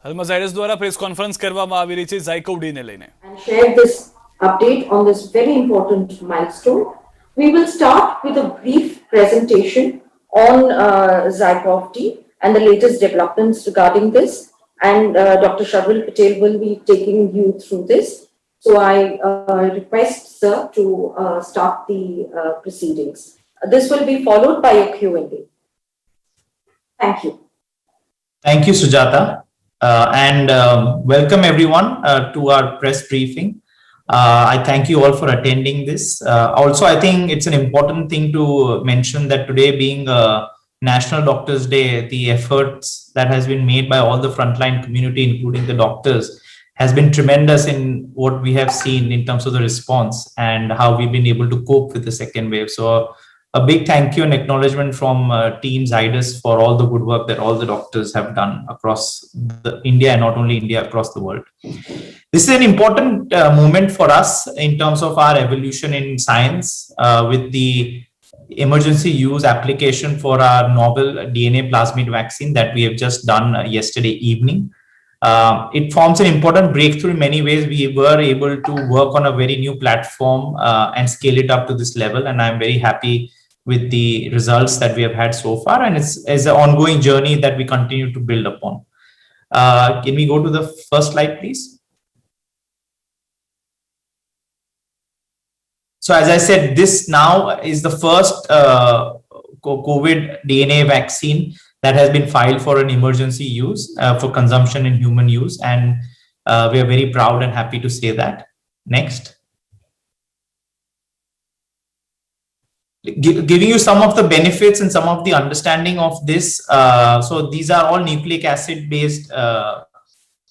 હાલમાં ઝાયડસ દ્વારા press conference કરવામાં આવી રહી છે ઝાયકોવ-ડીને લઈને. And share this update on this very important milestone. We will start with a brief presentation on Zycov-D and the latest developments regarding this. And Dr. Sharvil Patel will be taking you through this. So I request, sir, to start the proceedings. This will be followed by a Q&A. Thank you. Thank you, Sujata. And welcome everyone to our press briefing. I thank you all for attending this. Also, I think it's an important thing to mention that today being National Doctors Day, the efforts that has been made by all the frontline community, including the doctors, has been tremendous in what we have seen in terms of the response and how we've been able to cope with the second wave. So a big thank you and acknowledgement from Team Zydus for all the good work that all the doctors have done across India, and not only India, across the world. This is an important moment for us in terms of our evolution in science with the emergency use application for our novel DNA plasmid vaccine that we have just done yesterday evening. It forms an important breakthrough in many ways. We were able to work on a very new platform and scale it up to this level, and I'm very happy with the results that we have had so far, and it's an ongoing journey that we continue to build upon. Can we go to the first slide, please? So as I said, this now is the first COVID DNA vaccine that has been filed for an emergency use for consumption in human use, and we are very proud and happy to say that. Next. Giving you some of the benefits and some of the understanding of this. So these are all nucleic acid based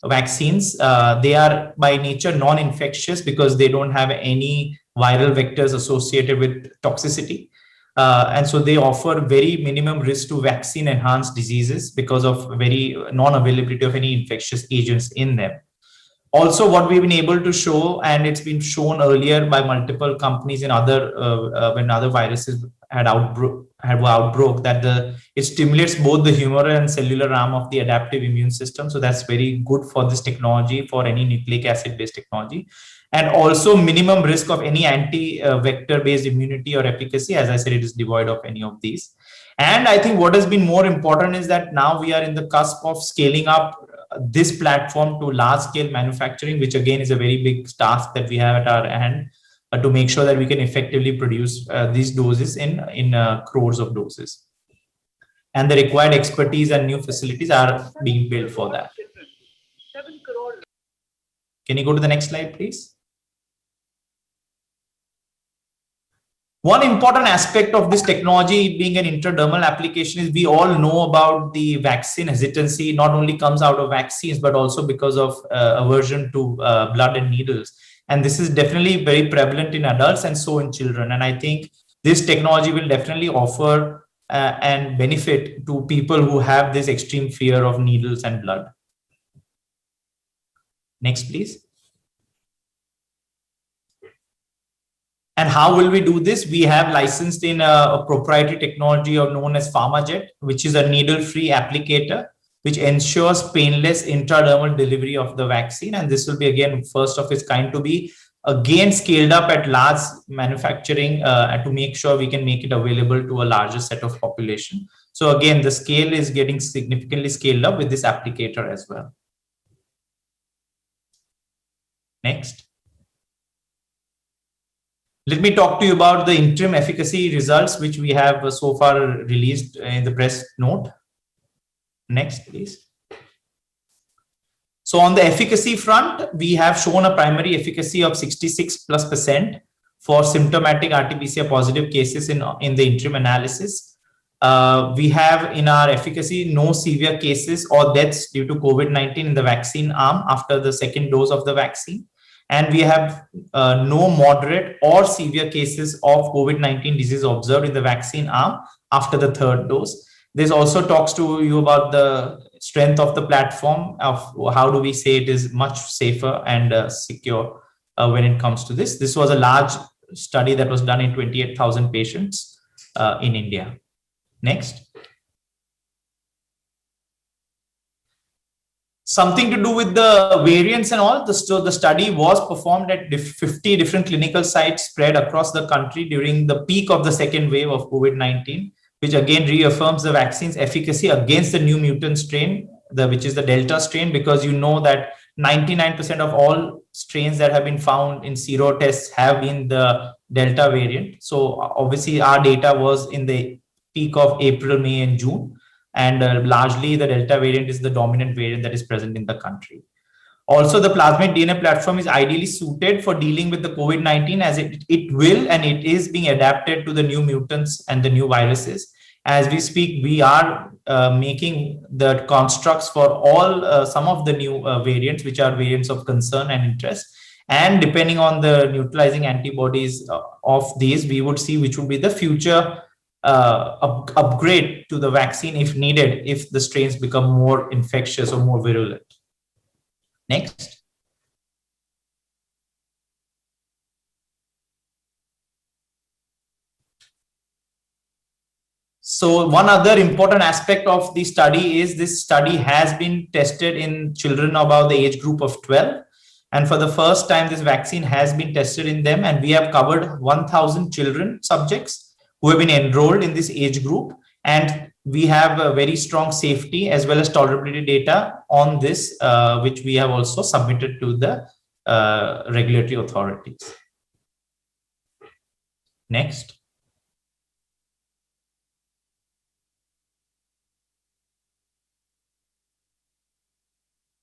vaccines. They are by nature non-infectious because they don't have any viral vectors associated with toxicity. And so they offer very minimum risk to vaccine enhanced diseases because of very non-availability of any infectious agents in them. Also, what we've been able to show, and it's been shown earlier by multiple companies in other when other viruses had outbroke, that it stimulates both the humoral and cellular arm of the adaptive immune system. So that's very good for this technology, for any nucleic acid based technology, and also minimum risk of any anti-vector based immunity or efficacy. As I said, it is devoid of any of these. And I think what has been more important is that now we are in the cusp of scaling up this platform to large scale manufacturing, which again is a very big task that we have at our hand to make sure that we can effectively produce these doses in crores of doses. And the required expertise and new facilities are being built for that. Can you go to the next slide, please? One important aspect of this technology being an intradermal application is we all know about the vaccine hesitancy. Not only comes out of vaccines, but also because of aversion to blood and needles. And this is definitely very prevalent in adults and so in children. And I think this technology will definitely offer and benefit to people who have this extreme fear of needles and blood. Next, please. And how will we do this? We have licensed in a proprietary technology known as PharmaJet, which is a needle-free applicator, which ensures painless intradermal delivery of the vaccine. And this will be, again, first of its kind to be, again, scaled up at large manufacturing to make sure we can make it available to a larger set of population. So again, the scale is getting significantly scaled up with this applicator as well. Next. Let me talk to you about the interim efficacy results, which we have so far released in the press note. Next, please. So on the efficacy front, we have shown a primary efficacy of 66+% for symptomatic RT-PCR positive cases in the interim analysis. We have in our efficacy no severe cases or deaths due to COVID-19 in the vaccine arm after the second dose of the vaccine. And we have no moderate or severe cases of COVID-19 disease observed in the vaccine arm after the third dose. This also talks to you about the strength of the platform, of how do we say it is much safer and secure when it comes to this. This was a large study that was done in 28,000 patients in India. Next. something to do with the variants and all. So the study was performed at 50 different clinical sites spread across the country during the peak of the second wave of COVID-19, which again reaffirms the vaccine's efficacy against the new mutant strain, which is the Delta strain, because you know that 99% of all strains that have been found in sero tests have been the Delta variant. So obviously our data was in the peak of April, May, and June. And largely the Delta variant is the dominant variant that is present in the country. Also, the plasmid DNA platform is ideally suited for dealing with the COVID-19, as it will and it is being adapted to the new mutants and the new viruses. As we speak, we are making the constructs for all some of the new variants, which are variants of concern and interest. And depending on the neutralizing antibodies of these, we would see which would be the future upgrade to the vaccine if needed, if the strains become more infectious or more virulent. Next. So one other important aspect of the study is this study has been tested in children above the age group of 12. And for the first time, this vaccine has been tested in them. And we have covered 1,000 children subjects who have been enrolled in this age group, and we have a very strong safety as well as tolerability data on this, which we have also submitted to the regulatory authorities. Next.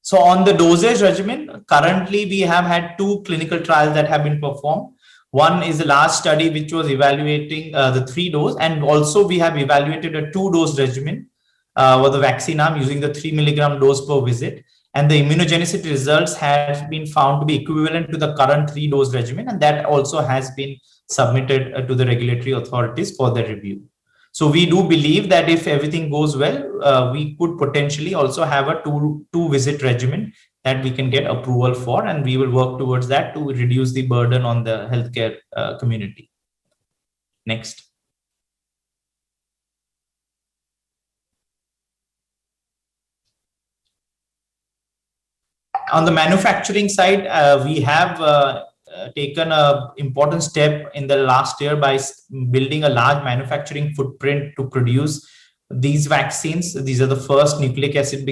So on the dosage regimen, currently we have had 2 clinical trials that have been performed. One is the last study, which was evaluating the 3-dose, and also we have evaluated a 2-dose regimen for the vaccine arm using the 3 milligram dose per visit. And the immunogenicity results have been found to be equivalent to the current 3-dose regimen. And that also has been submitted to the regulatory authorities for their review. So we do believe that if everything goes well, we could potentially also have a two visit regimen that we can get approval for, and we will work towards that to reduce the burden on the healthcare community. Next. On the manufacturing side, we have taken an important step in the last year by building a large manufacturing footprint to produce these vaccines. These are the first nucleic acid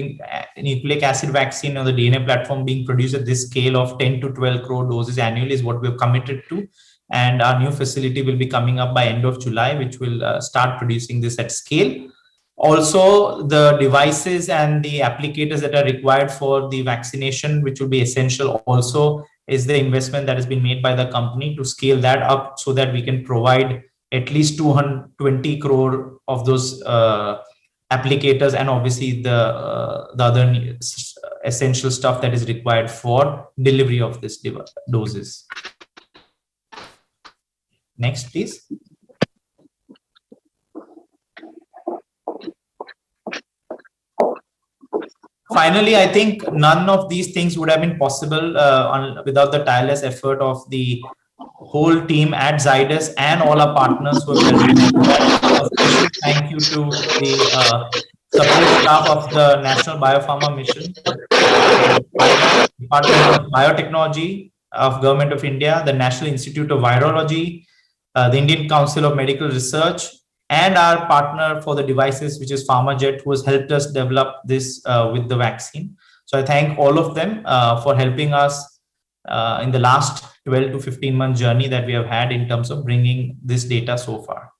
vaccine on the DNA platform being produced at this scale of 10 to 12 crore doses annually is what we've committed to. And our new facility will be coming up by end of July, which will start producing this at scale. Also, the devices and the applicators that are required for the vaccination, which will be essential also, is the investment that has been made by the company to scale that up so that we can provide at least 220 crore of those applicators, and obviously the other essential stuff that is required for delivery of this doses. Next, please. Finally, I think none of these things would have been possible without the tireless effort of the whole team at Zydus and all our partners who have helped. Thank you to the support staff of the National Biopharma Mission, Department of Biotechnology of Government of India, the National Institute of Virology, the Indian Council of Medical Research, and our partner for the devices, which is PharmaJet, who has helped us develop this with the vaccine. So I thank all of them for helping us in the last 12 to 15 month journey that we have had in terms of bringing this data so far.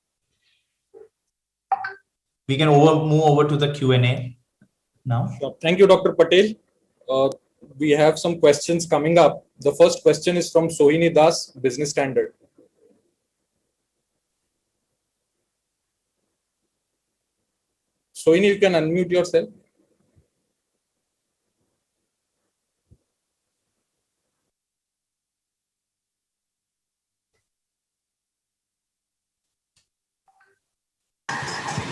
We can move over to the Q&A now. Sure. Thank you, Dr. Patel. We have some questions coming up. The first question is from Sohini Das, Business Standard. Sohini, you can unmute yourself.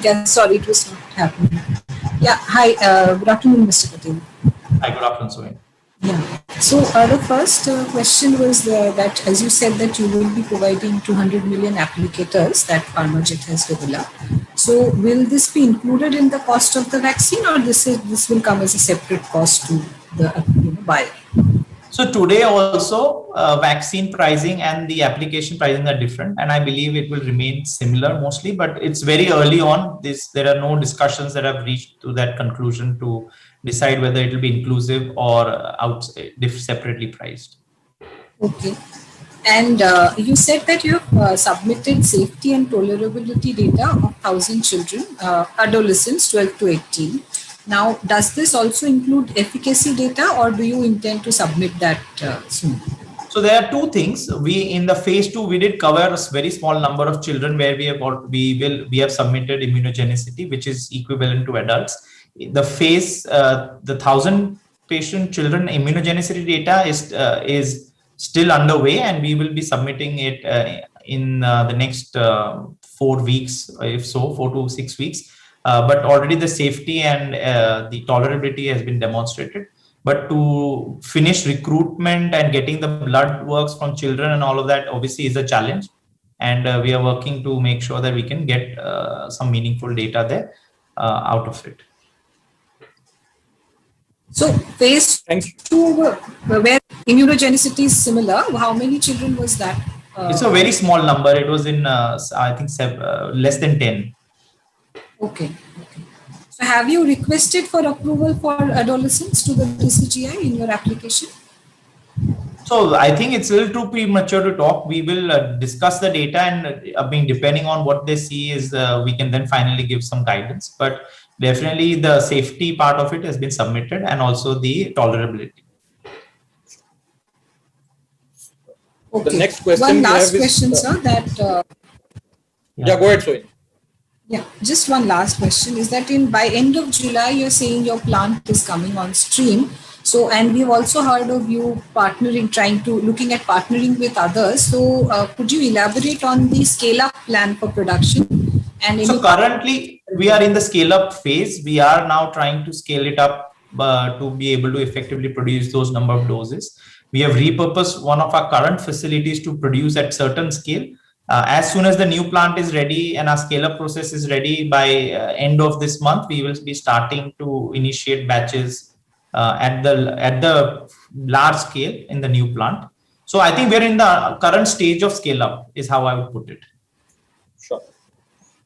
Yeah, sorry, it was not happening. Yeah, hi, good afternoon, Mr. Patel. Hi, good afternoon, Sohini. Yeah, so the first question was that, as you said, that you will be providing 200 million applicators that PharmaJet has developed. So will this be included in the cost of the vaccine, or this will come as a separate cost to the buyer? So today also vaccine pricing and the application pricing are different, and I believe it will remain similar mostly, but it's very early on. There are no discussions that have reached to that conclusion to decide whether it will be inclusive or separately priced. Okay. And you said that you have submitted safety and tolerability data of 1,000 children, adolescents 12 to 18. Now, does this also include efficacy data, or do you intend to submit that soon? So there are two things. In the phase 2, we did cover a very small number of children where we have submitted immunogenicity, which is equivalent to adults. The 1,000 patient children immunogenicity data is still underway, and we will be submitting it in the next 4 weeks, if so, 4 to 6 weeks. But already the safety and the tolerability has been demonstrated. But to finish recruitment and getting the blood works from children and all of that obviously is a challenge. And we are working to make sure that we can get some meaningful data there out of it. So phase 2, where immunogenicity is similar, how many children was that? It's a very small number. It was in, I think, less than 10. Okay. So have you requested for approval for adolescents to the DCGI in your application? So I think it's a little too premature to talk. We will discuss the data, and depending on what they see is we can then finally give some guidance. But definitely the safety part of it has been submitted, and also the tolerability. Okay. The next question. One last question, sir. Yeah, go ahead, Sohini. Yeah, just one last question is that by end of July, you're saying your plant is coming on stream. So, and we've also heard of you looking at partnering with others. So, could you elaborate on the scale up plan for production? And so currently we are in the scale up phase. We are now trying to scale it up to be able to effectively produce those number of doses. We have repurposed one of our current facilities to produce at certain scale. As soon as the new plant is ready and our scale-up process is ready by end of this month, we will be starting to initiate batches at the large scale in the new plant. So I think we're in the current stage of scale-up is how I would put it. Sure.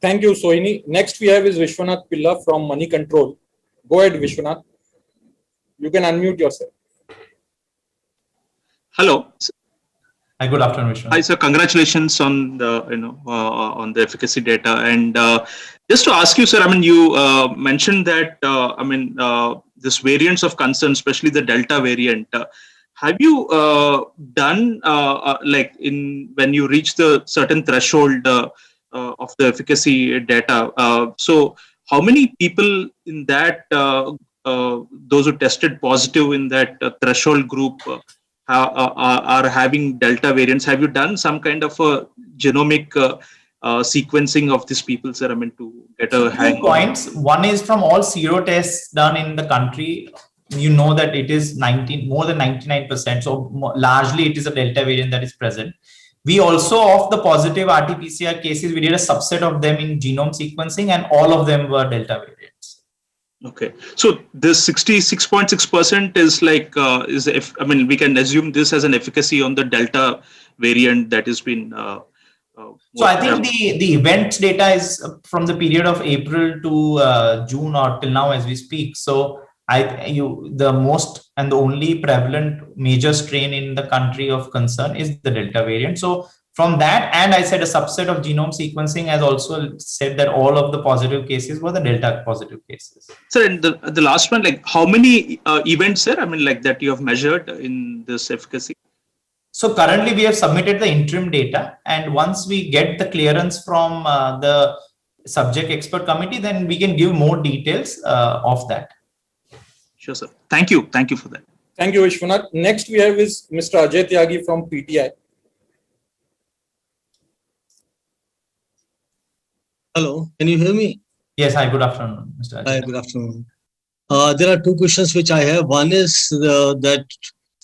Thank you, Sohini. Next we have is Vishwanath Pilla from Money Control. Go ahead, Vishwanath. You can unmute yourself. Hello. Hi, good afternoon, Vishwanath. Hi, sir. Congratulations on the on the efficacy data. And just to ask you, sir, you mentioned that this variants of concern, especially the Delta variant. Have you done when you reach the certain threshold of the efficacy data? So, how many people in that those who tested positive in that threshold group are having Delta variants? Have you done some kind of a genomic sequencing of these people, sir? To get a hang. 2 points. One is from all sero tests done in the country. You know that it is more than 99%. So largely it is a Delta variant that is present. We also, of the positive RT-PCR cases, we did a subset of them in genome sequencing, and all of them were Delta variants. Okay, so this 66.6% is we can assume this as an efficacy on the Delta variant that has been. So I think the event data is from the period of April to June or till now as we speak. So the most and the only prevalent major strain in the country of concern is the Delta variant. So from that, and I said a subset of genome sequencing has also said that all of the positive cases were the Delta positive cases. Sir, and the last one, how many events, sir, that you have measured in this efficacy? So currently we have submitted the interim data, and once we get the clearance from the subject expert committee, then we can give more details of that. Sure, sir. Thank you. Thank you for that. Thank you, Vishwanath. Next we have is Mr. Ajay Tyagi from PTI. Hello, can you hear me? Yes, hi, good afternoon, Mr. Ajay. Hi, good afternoon. There are 2 questions which I have. One is that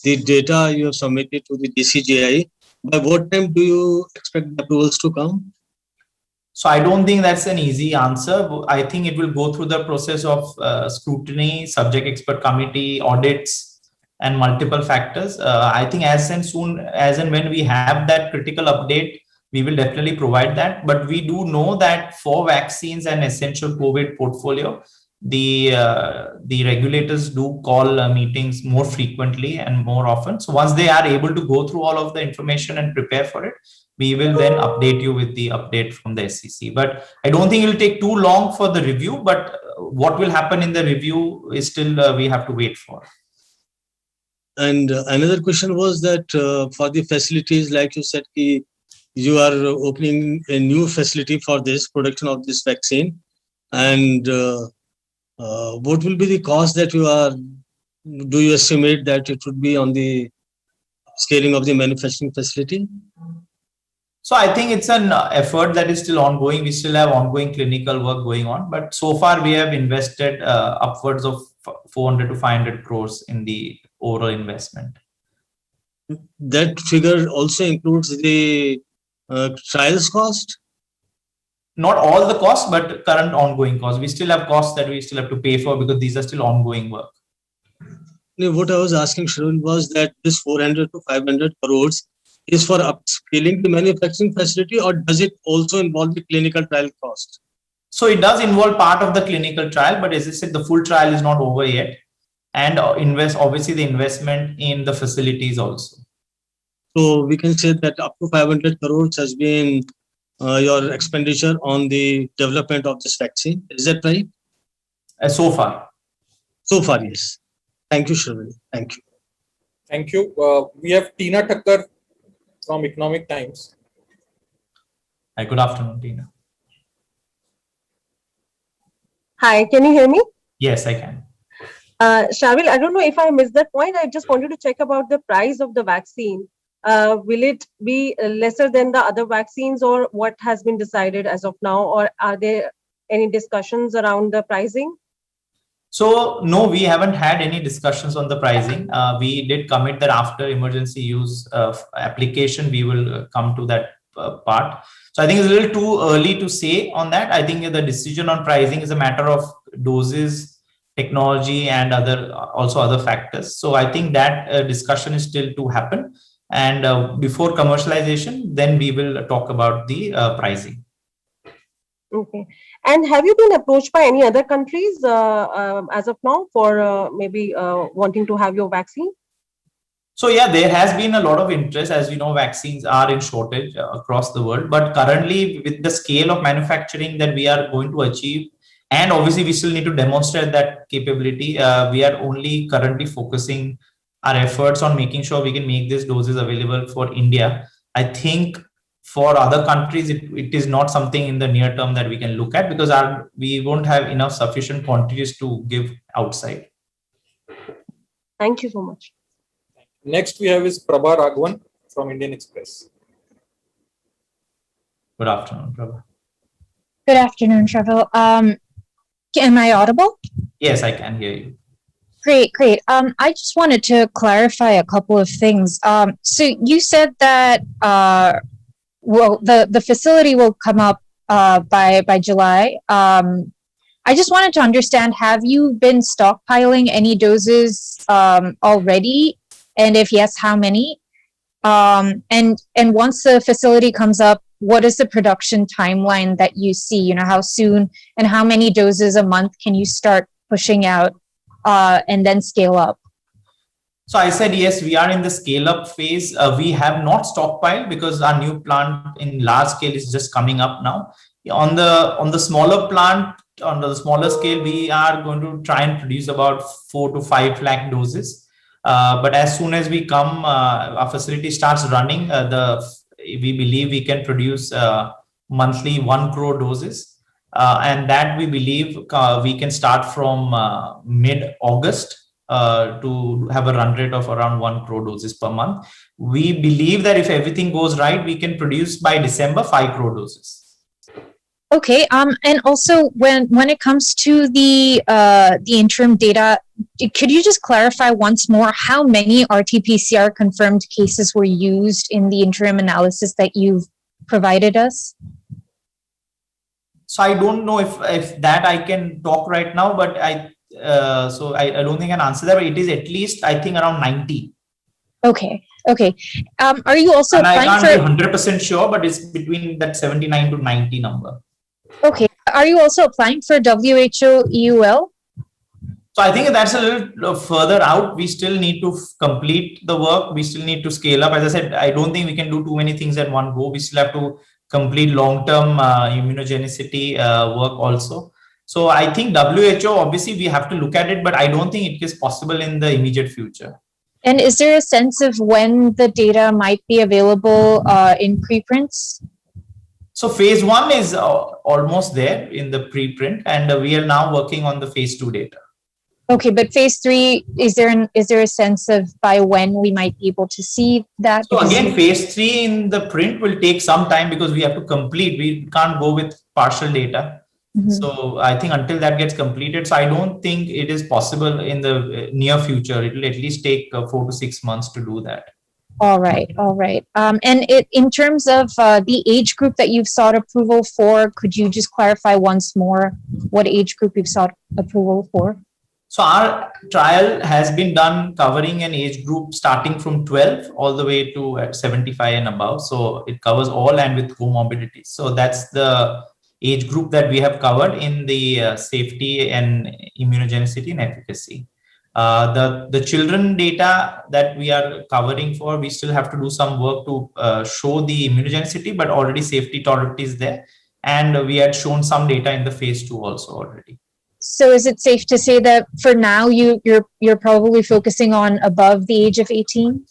the data you have submitted to the DCGI, by what time do you expect the approvals to come? So I don't think that's an easy answer. I think it will go through the process of scrutiny, subject expert committee, audits, and multiple factors. I think as and when we have that critical update, we will definitely provide that. But we do know that for vaccines and essential COVID portfolio, the regulators do call meetings more frequently and more often. So once they are able to go through all of the information and prepare for it, we will then update you with the update from the SEC. But I don't think it will take too long for the review, but what will happen in the review is still we have to wait for. And another question was that for the facilities, like you said, you are opening a new facility for this production of this vaccine. And what will be the cost that do you estimate that it would be on the scaling of the manufacturing facility? So I think it's an effort that is still ongoing. We still have ongoing clinical work going on, but so far we have invested upwards of 400 to 500 crores in the overall investment. That figure also includes the trials cost? Not all the costs, but current ongoing costs. We still have costs that we still have to pay for because these are still ongoing work. What I was asking, Sharul, was that this 400 to 500 crores is for upscaling the manufacturing facility, or does it also involve the clinical trial cost? So it does involve part of the clinical trial, but as I said, the full trial is not over yet. And obviously the investment in the facilities also. So we can say that up to 500 crores has been your expenditure on the development of this vaccine. Is that right? So far. So far, yes. Thank you, Sharul. Thank you. Thank you. We have Tina Thakkar from Economic Times. Hi, good afternoon, Tina. Hi, can you hear me? Yes, I can. Shavil, I don't know if I missed that point. I just wanted to check about the price of the vaccine. Will it be lesser than the other vaccines, or what has been decided as of now? Or are there any discussions around the pricing? So no, we haven't had any discussions on the pricing. We did commit that after emergency use application, we will come to that part. So I think it's a little too early to say on that. I think the decision on pricing is a matter of doses, technology, and also other factors. So I think that discussion is still to happen. And before commercialization, then we will talk about the pricing. Okay. And have you been approached by any other countries as of now for maybe wanting to have your vaccine? So yeah, there has been a lot of interest. As you know, vaccines are in shortage across the world. But currently, with the scale of manufacturing that we are going to achieve, and obviously we still need to demonstrate that capability, we are only currently focusing our efforts on making sure we can make these doses available for India. I think for other countries, it is not something in the near term that we can look at because we won't have enough sufficient quantities to give outside. Thank you so much. Next we have is Prabha Raghavan from Indian Express. Good afternoon, Prabha. Good afternoon, Shavil. Am I audible? Yes, I can hear you. Great. I just wanted to clarify a couple of things. So you said that the facility will come up by July. I just wanted to understand, have you been stockpiling any doses already? And if yes, how many? And once the facility comes up, what is the production timeline that you see? You know, how soon and how many doses a month can you start pushing out and then scale up? So I said, yes, we are in the scale up phase. We have not stockpiled because our new plant in large scale is just coming up now. On the smaller plant, on the smaller scale, we are going to try and produce about 4 to 5 lakh doses. But as soon as we come, our facility starts running, we believe we can produce monthly 1 crore doses. And that we believe we can start from mid-August to have a run rate of around 1 crore doses per month. We believe that if everything goes right, we can produce by December 5 crore doses. Okay. And also when it comes to the interim data, could you just clarify once more how many RT-PCR confirmed cases were used in the interim analysis that you've provided us? So I don't know if that I can talk right now, but I don't think I can answer that. But it is at least, I think, around 90. Okay. Okay. Are you also And I applying can't be for? 100% sure, but it's between that 79 to 90 number. Okay. Are you also applying for WHO EUL? So I think that's a little further out. We still need to complete the work. We still need to scale up. As I said, I don't think we can do too many things at one go. We still have to complete long-term immunogenicity work also. So I think WHO, obviously we have to look at it, but I don't think it is possible in the immediate future. And is there a sense of when the data might be available in preprints? So phase 1 is almost there in the preprint, and we are now working on the phase 2 data. Okay, but phase 3, is there a sense of by when we might be able to see that? So again, phase 3 in the print will take some time because we have to complete. We can't go with partial data. Mhm. So I think until that gets completed, so I don't think it is possible in the near future. It will at least take 4 to 6 months to do that. All right, all right. And in terms of the age group that you've sought approval for, could you just clarify once more what age group you've sought approval for? So our trial has been done covering an age group starting from 12 all the way to 75 and above. So it covers all and with comorbidities. So that's the age group that we have covered in the safety and immunogenicity and efficacy. The children data that we are covering for, we still have to do some work to show the immunogenicity, but already safety tolerability is there. And we had shown some data in the phase 2 also already. So is it safe to say that for now you're probably focusing on above the age of 18?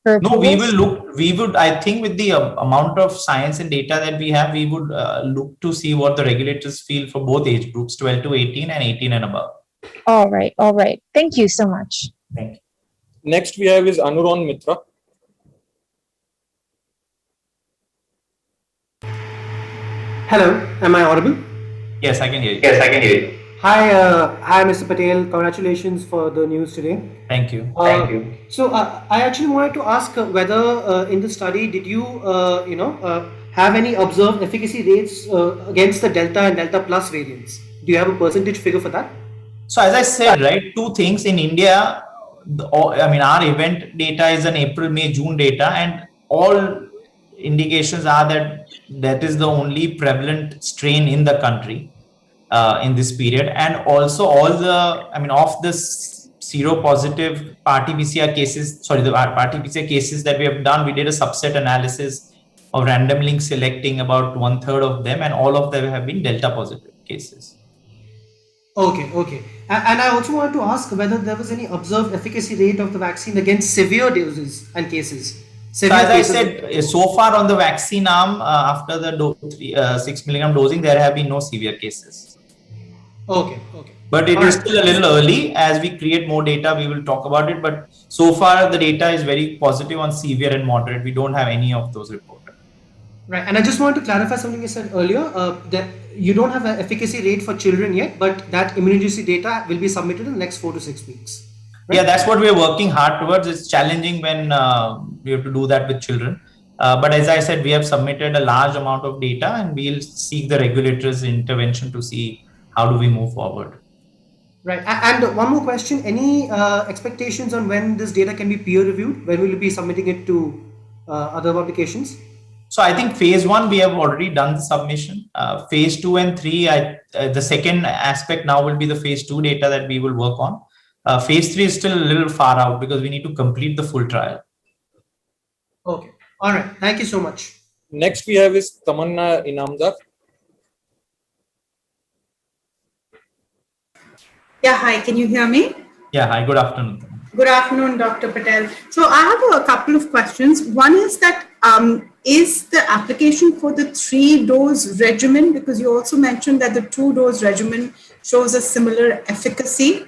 No, we would, I think with the amount of science and data that we have, we would look to see what the regulators feel for both age groups, 12 to 18 and 18 and above. All right, all right. Thank you so much. Thank you. Next we have is Anuran Mitra. Hello, am I audible? Yes, I can hear you. Yes, I can hear you. Hi, Mr. Patel. Congratulations for the news today. Thank you. Thank you. So I actually wanted to ask whether in the study did you have any observed efficacy rates against the Delta and Delta Plus variants? Do you have a percentage figure for that? So as I said, right, two things in India. Our event data is an April, May, June data, and all indications are that is the only prevalent strain in the country in this period. And also all of the seropositive RT-PCR cases, the RT-PCR cases that we have done, we did a subset analysis of randomly selecting about 1/3 of them, and all of them have been Delta positive cases. Okay. And I also wanted to ask whether there was any observed efficacy rate of the vaccine against severe doses and cases. So as I said, so far on the vaccine arm, after the 6 milligram dosing, there have been no severe cases. Okay. But it is still a little early. As we create more data, we will talk about it. But so far, the data is very positive on severe and moderate. We don't have any of those reported. Right. And I just wanted to clarify something you said earlier, that you don't have an efficacy rate for children yet, but that immunogenicity data will be submitted in the next 4 to 6 weeks. Right? Yeah, that's what we're working hard towards. It's challenging when we have to do that with children. But as I said, we have submitted a large amount of data, and we'll seek the regulators' intervention to see how do we move forward. Right. And one more question, any expectations on when this data can be peer reviewed? When will you be submitting it to other publications? So I think phase 1, we have already done the submission. Phase 2 and 3, the second aspect now will be the phase 2 data that we will work on. Phase 3 is still a little far out because we need to complete the full trial. Okay. All right. Thank you so much. Next we have is Tamanna Inamdar. Yeah, hi, can you hear me? Yeah, hi, good afternoon. Good afternoon, Dr. Patel. So I have a couple of questions. One is that is the application for the 3-dose regimen, because you also mentioned that the 2-dose regimen shows a similar efficacy.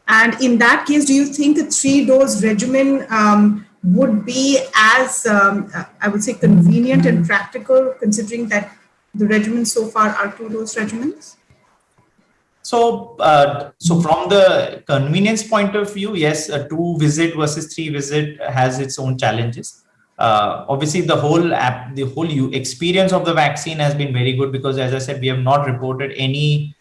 And in that case, do you think a 3-dose regimen would be as, I would say, convenient and practical, considering that the regimens so far are 2-dose regimens? So from the convenience point of view, yes, a 2-visit versus 3-visit has its own challenges. Obviously, the whole experience of the vaccine has been very good because, as I said, we have not reported any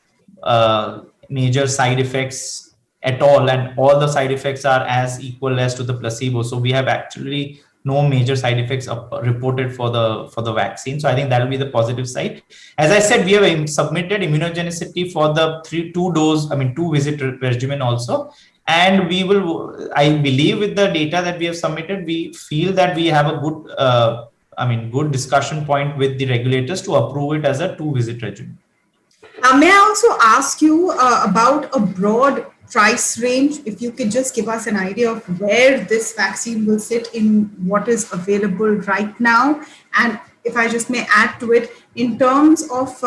major side effects at all, and all the side effects are as equal as to the placebo. So we have actually no major side effects reported for the vaccine. So I think that will be the positive side. As I said, we have submitted immunogenicity for the 2-visit regimen also. And we will, I believe with the data that we have submitted, we feel that we have a good, good discussion point with the regulators to approve it as a 2-visit regimen. May I also ask you about a broad price range? If you could just give us an idea of where this vaccine will sit in what is available right now. And if I just may add to it, in terms of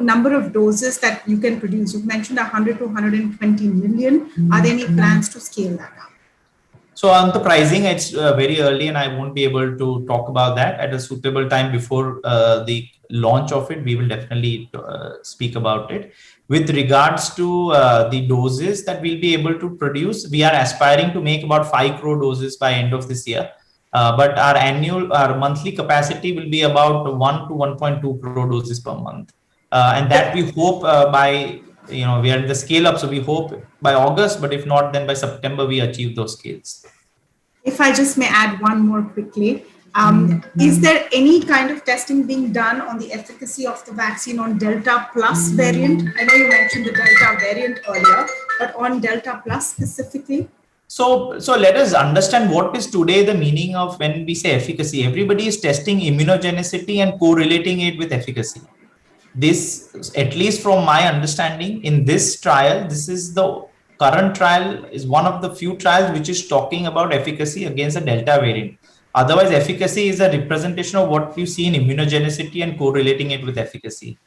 number of doses that you can produce. You've mentioned 100 to 120 million. Are there any plans to scale that up? So on the pricing, it's very early and I won't be able to talk about that at a suitable time before the launch of it. We will definitely speak about it. With regards to the doses that we'll be able to produce, we are aspiring to make about 5 crore doses by end of this year. But our monthly capacity will be about 1 to 1.2 crore doses per month. And that we hope we are in the scale up. So we hope by August, but if not, then by September, we achieve those scales. If I just may add one more quickly, is there any kind of testing being done on the efficacy of the vaccine on Delta Plus variant? I know you mentioned the Delta variant earlier, but on Delta Plus specifically? So let us understand what is today the meaning of when we say efficacy. Everybody is testing immunogenicity and correlating it with efficacy. This, at least from my understanding, in this trial, this is the current trial is one of the few trials which is talking about efficacy against the Delta variant. Otherwise, efficacy is a representation of what you see in immunogenicity and correlating it with efficacy.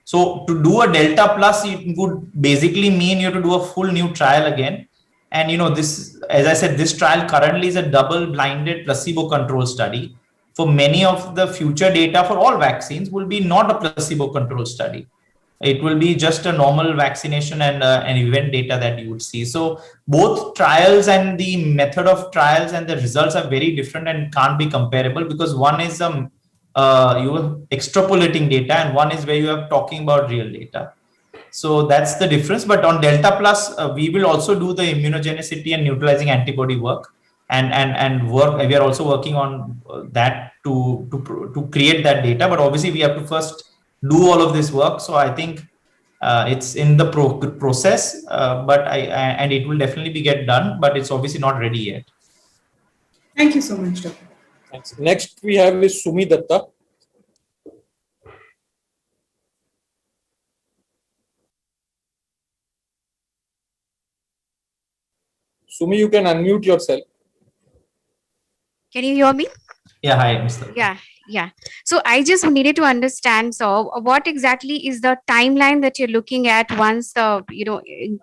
So to do a Delta Plus, it would basically mean you have to do a full new trial again. And this, as I said, this trial currently is a double-blinded placebo-controlled study. For many of the future data for all vaccines will be not a placebo-controlled study. It will be just a normal vaccination and an event data that you would see. So both trials and the method of trials and the results are very different and can't be comparable because one is you are extrapolating data and one is where you are talking about real data. So that's the difference. But on Delta Plus, we will also do the immunogenicity and neutralizing antibody work. And work. We are also working on that to create that data. But obviously, we have to first do all of this work. So I think it's in the process, and it will definitely get done. But it's obviously not ready yet. Thank you so much, Dr. Thanks. Next, we have is Sumi Datta. Sumi, you can unmute yourself. Can you hear me? Yeah, hi, Mr. Yeah. So I just needed to understand. So what exactly is the timeline that you're looking at once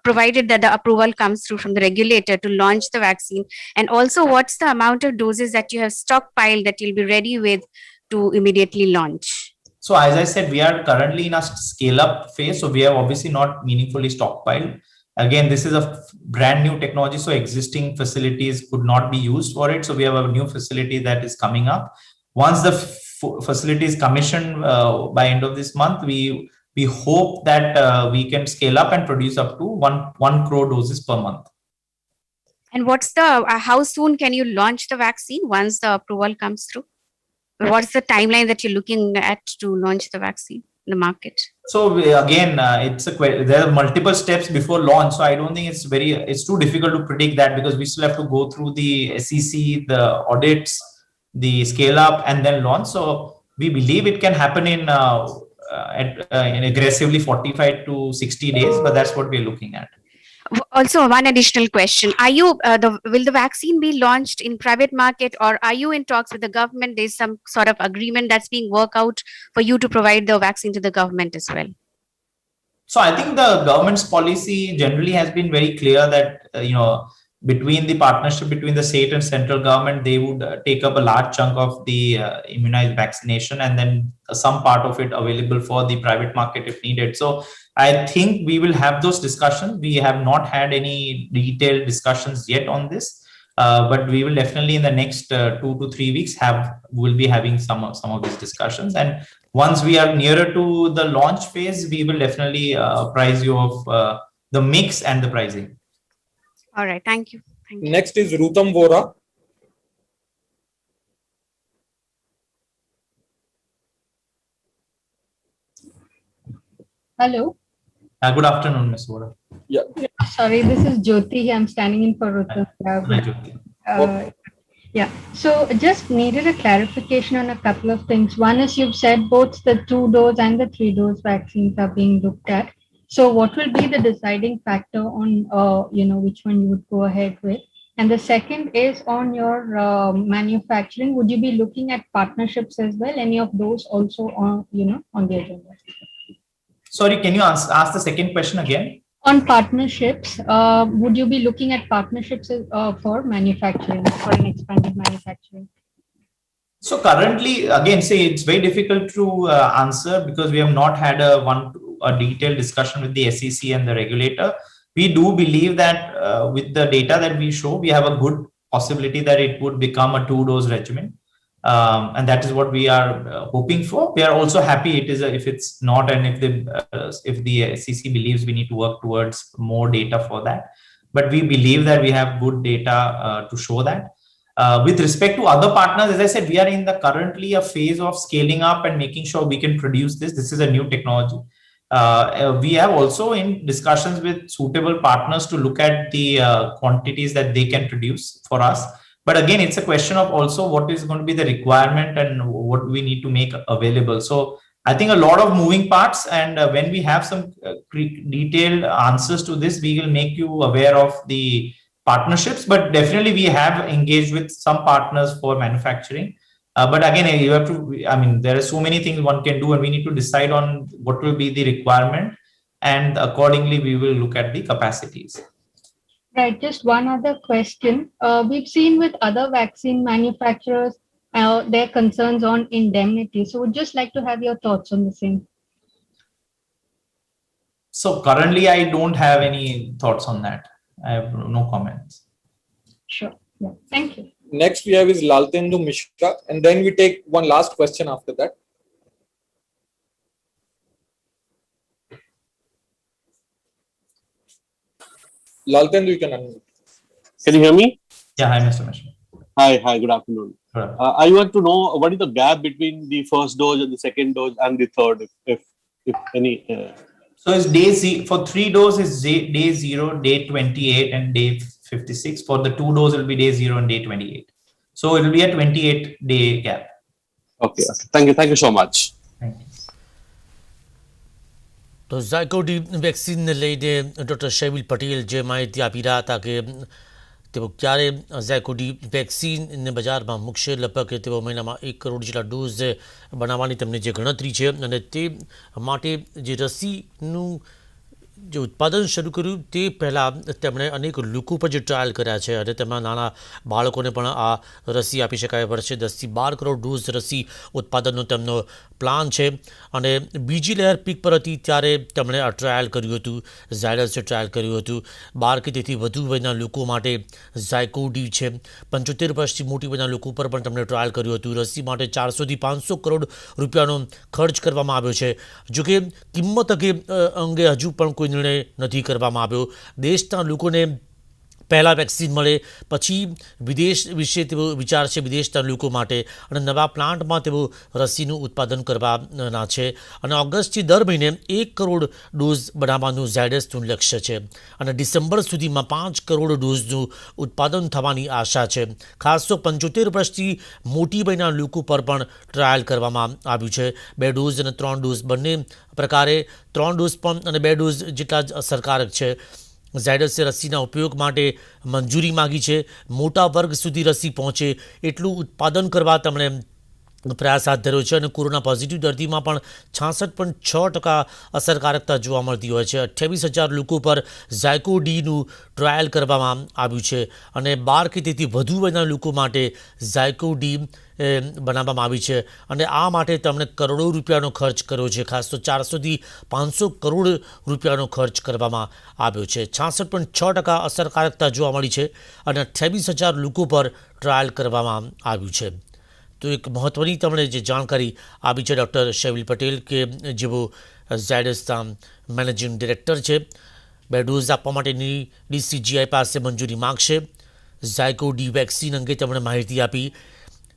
provided that the approval comes through from the regulator to launch the vaccine? And also what's the amount of doses that you have stockpiled that you'll be ready with to immediately launch? So as I said, we are currently in a scale up phase. So we have obviously not meaningfully stockpiled. Again, this is a brand new technology, so existing facilities could not be used for it. So we have a new facility that is coming up. Once the facility is commissioned by end of this month, we hope that we can scale up and produce up to 1 crore doses per month. And what's the how soon can you launch the vaccine once the approval comes through? What's the timeline that you're looking at to launch the vaccine in the market? So again, there are multiple steps before launch. So I don't think it's too difficult to predict that because we still have to go through the SEC, the audits, the scale up, and then launch. So we believe it can happen in aggressively 45 to 60 days, but that's what we're looking at. Also, one additional question: are you will the vaccine be launched in private market, or are you in talks with the government? There's some sort of agreement that's being worked out for you to provide the vaccine to the government as well. So I think the government's policy generally has been very clear that between the partnership between the state and central government, they would take up a large chunk of the immunized vaccination and then some part of it available for the private market if needed. So I think we will have those discussions. We have not had any detailed discussions yet on this, But we will definitely in the next 2 to 3 weeks we'll be having some of these discussions. And once we are nearer to the launch phase, we will definitely apprise you of the mix and the pricing. All right. Thank you. Thank you. Next is Rutam Vora. Hello. Good afternoon, Ms. Vora. Yeah. Sorry, this is Jyoti. I'm standing in for Rutam. Hi, Jyoti. Yeah. So just needed a clarification on a couple of things. One is you've said both the 2-dose and the 3-dose vaccines are being looked at. So what will be the deciding factor on, which one you would go ahead with? And the second is on your manufacturing. Would you be looking at partnerships as well? Any of those also on the agenda? Sorry, can you ask the second question again? On partnerships, would you be looking at partnerships for manufacturing, for an expanded manufacturing? So currently, again, it's very difficult to answer because we have not had a detailed discussion with the SEC and the regulator. We do believe that with the data that we show, we have a good possibility that it would become a 2-dose regimen. And that is what we are hoping for. We are also happy if it's not, and if the SEC believes we need to work towards more data for that. But we believe that we have good data to show that. With respect to other partners, as I said, we are in currently a phase of scaling up and making sure we can produce this. This is a new technology. We have also in discussions with suitable partners to look at the quantities that they can produce for us. But again, it's a question of also what is going to be the requirement and what we need to make available. So I think a lot of moving parts, and when we have some detailed answers to this, we will make you aware of the partnerships. But definitely we have engaged with some partners for manufacturing. But again, you have to, there are so many things one can do, and we need to decide on what will be the requirement, and accordingly we will look at the capacities. Right. Just one other question. We've seen with other vaccine manufacturers, their concerns on indemnity. So we'd just like to have your thoughts on the same. So currently, I don't have any thoughts on that. I have no comments. Sure. Yeah. Thank you. Next we have is Laltendu Mishra, and then we take one last question after that. Laltendu, you can unmute. Can you hear me? Yeah, hi, Mr. Mishra. Hi, good afternoon. I want to know what is the gap between the first dose and the second dose and the third, if any. So it's for 3 doses, day 0, day 28, and day 56. For the 2 dose, it will be day 0 and day 28. So it will be a 28-day gap. Okay. Thank you so much. Thank you. તો ઝાયકોડી વેક્સિનને લઈને doctor શૈવિલ Patel જે માહિતી આપી રહ્યા હતા કે તેઓ ક્યારે ઝાયકોડી વેક્સિનને બજારમાં મૂકશે. લગભગ તેઓ મહિનામાં 1 કરોડ જેટલા ડોઝ બનાવવાની તેમની જે ગણતરી છે, અને તે માટે જે રસીનું જે ઉત્પાદન શરૂ કર્યું તે પહેલાં તેમણે અનેક લોકો પર જે ટ્રાયલ કર્યા છે, અને તેમાં નાના બાળકોને પણ આ રસી આપી શકાય. વર્ષે 10 થી 12 કરોડ ડોઝ રસી ઉત્પાદનનો તેમનો પ્લાન છે. અને બીજી લહેર પીક પર હતી ત્યારે તેમણે આ ટ્રાયલ કર્યું હતું, ઝાયડસે ટ્રાયલ કર્યું હતું. 12 કે તેથી વધુ વયના લોકો માટે ઝાયકોડી છે. 75 વર્ષથી મોટી વયના લોકો પર પણ તેમણે ટ્રાયલ કર્યું હતું. રસી માટે 400 થી 500 કરોડ રૂપિયાનો ખર્ચ કરવામાં આવ્યો છે. જોકે કિંમત અંગે હજુ પણ કોઈ નિર્ણય નથી કરવામાં આવ્યો. દેશના લોકોને પહેલાં વેક્સિન મળે પછી વિદેશ વિશે તેઓ વિચારશે વિદેશના લોકો માટે, અને નવા પ્લાન્ટમાં તેઓ રસીનું ઉત્પાદન કરવાના છે. અને ઓગસ્ટથી દર મહિને 1 કરોડ ડોઝ બનાવવાનું ઝાયડસનું લક્ષ્ય છે, અને ડિસેમ્બર સુધીમાં 5 કરોડ ડોઝનું ઉત્પાદન થવાની આશા છે. ખાસ તો 75 વર્ષથી મોટી વયના લોકો પર પણ ટ્રાયલ કરવામાં આવ્યું છે. 2 ડોઝ અને 3 ડોઝ બંને પ્રકારે 3 ડોઝ પણ અને 2 ડોઝ જેટલા જ અસરકારક છે. ઝાયડસે રસીના ઉપયોગ માટે મંજૂરી માગી છે. મોટા વર્ગ સુધી રસી પહોંચે એટલું ઉત્પાદન કરવા તેમણે પ્રયાસ હાથ ધર્યો છે અને કોરોના પોઝિટિવ દર્દીમાં પણ 66.6% અસરકારકતા જોવા મળતી હોય છે. 28,000 લોકો પર ઝાયકોડીનું ટ્રાયલ કરવામાં આવ્યું છે અને 12 કે તેથી વધુ વયના લોકો માટે ઝાયકોડી બનાવવામાં આવી છે અને આ માટે તેમણે કરોડો રૂપિયાનો ખર્ચ કર્યો છે. ખાસ તો 400 થી 500 કરોડ રૂપિયાનો ખર્ચ કરવામાં આવ્યો છે. 66.6% અસરકારકતા જોવા મળી છે અને 28,000 લોકો પર ટ્રાયલ કરવામાં આવ્યું છે. તો એક મહત્વની તમને જે જાણકારી આપી છે ડૉક્ટર શૈવિલ પટેલ કે જેઓ ઝાયડસના મેનેજિંગ ડિરેક્ટર છે. 2 ડોઝ આપવા માટેની DCGI પાસે મંજૂરી માગશે. ઝાયકોડી વેક્સિન અંગે તેમણે માહિતી આપી.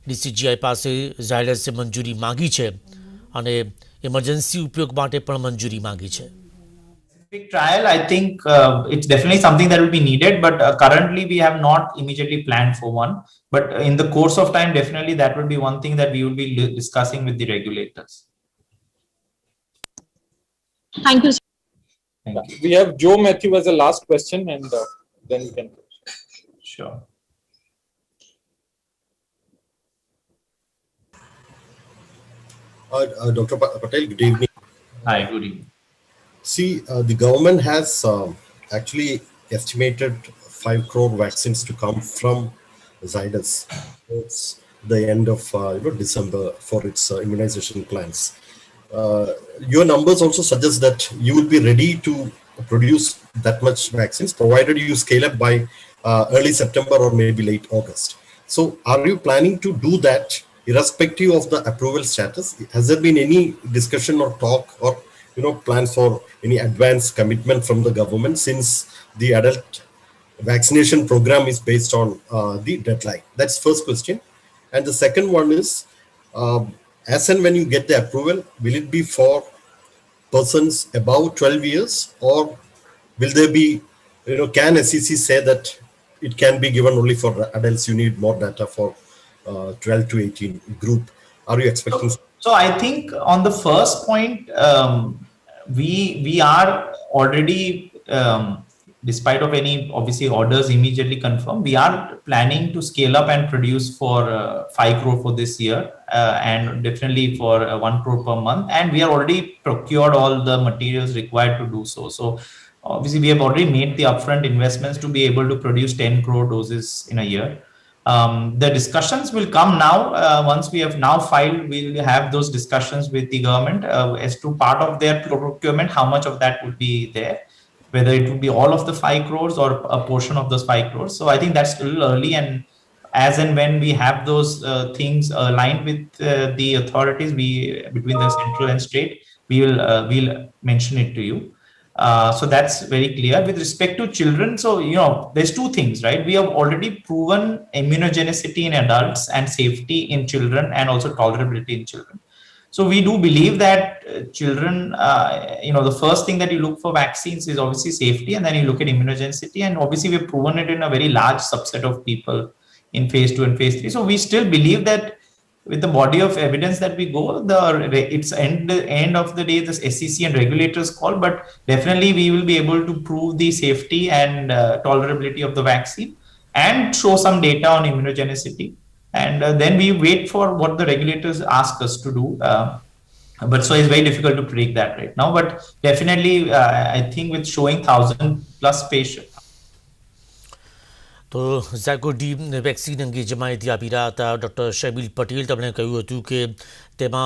DCGI પાસે ઝાયડસે મંજૂરી માગી છે અને ઇમરજન્સી ઉપયોગ માટે પણ મંજૂરી માગી છે. Trial, I think it's definitely something that will be needed, but currently we have not immediately planned for one. But in the course of time, definitely that will be one thing that we will be discussing with the regulators. Thank you. We have Joe Matthew as the last question, and then we can. Sure. Dr. Patel, good evening. Hi, good evening. See, the government has actually estimated 5 crore vaccines to come from Zydus. It's the end of December for its immunization plans. Your numbers also suggest that you will be ready to produce that much vaccines, provided you scale up by early September or maybe late August. So, are you planning to do that irrespective of the approval status? Has there been any discussion or talk or plans for any advance commitment from the government, since the adult vaccination program is based on the deadline? That's first question. And the second one is, as and when you get the approval, will it be for persons above 12 years, or will there be, can SEC say that it can be given only for adults? You need more data for 12 to 18 group. Are you expecting? So I think on the first point, we are already, despite of any obviously orders immediately confirmed, we are planning to scale up and produce for 5 crore for this year, and definitely for 1 crore per month. And we are already procured all the materials required to do so. So obviously we have already made the upfront investments to be able to produce 10 crore doses in a year. The discussions will come now. Once we have now filed, we will have those discussions with the government as to part of their procurement, how much of that would be there, whether it would be all of the 5 crores or a portion of those 5 crores. So I think that's still early, and as and when we have those things aligned with the authorities, between the central and state, we'll mention it to you. So that's very clear. With respect to children, so there's two things, right? We have already proven immunogenicity in adults and safety in children, and also tolerability in children. So we do believe that children, the first thing that you look for vaccines is obviously safety, and then you look at immunogenicity, and obviously we've proven it in a very large subset of people in phase 2 and phase 3. So we still believe that with the body of evidence that we go, it's end of the day, this SEC and regulators call, but definitely we will be able to prove the safety and tolerability of the vaccine and show some data on immunogenicity. And then we wait for what the regulators ask us to do. But so it's very difficult to predict that right now. But definitely, I think with showing 1,000+ patients. તો ઝાયકોડી vaccine અંગે જે માહિતી આપી રહ્યા હતા doctor શૈવિલ Patel, તેમણે કહ્યું હતું કે તેમાં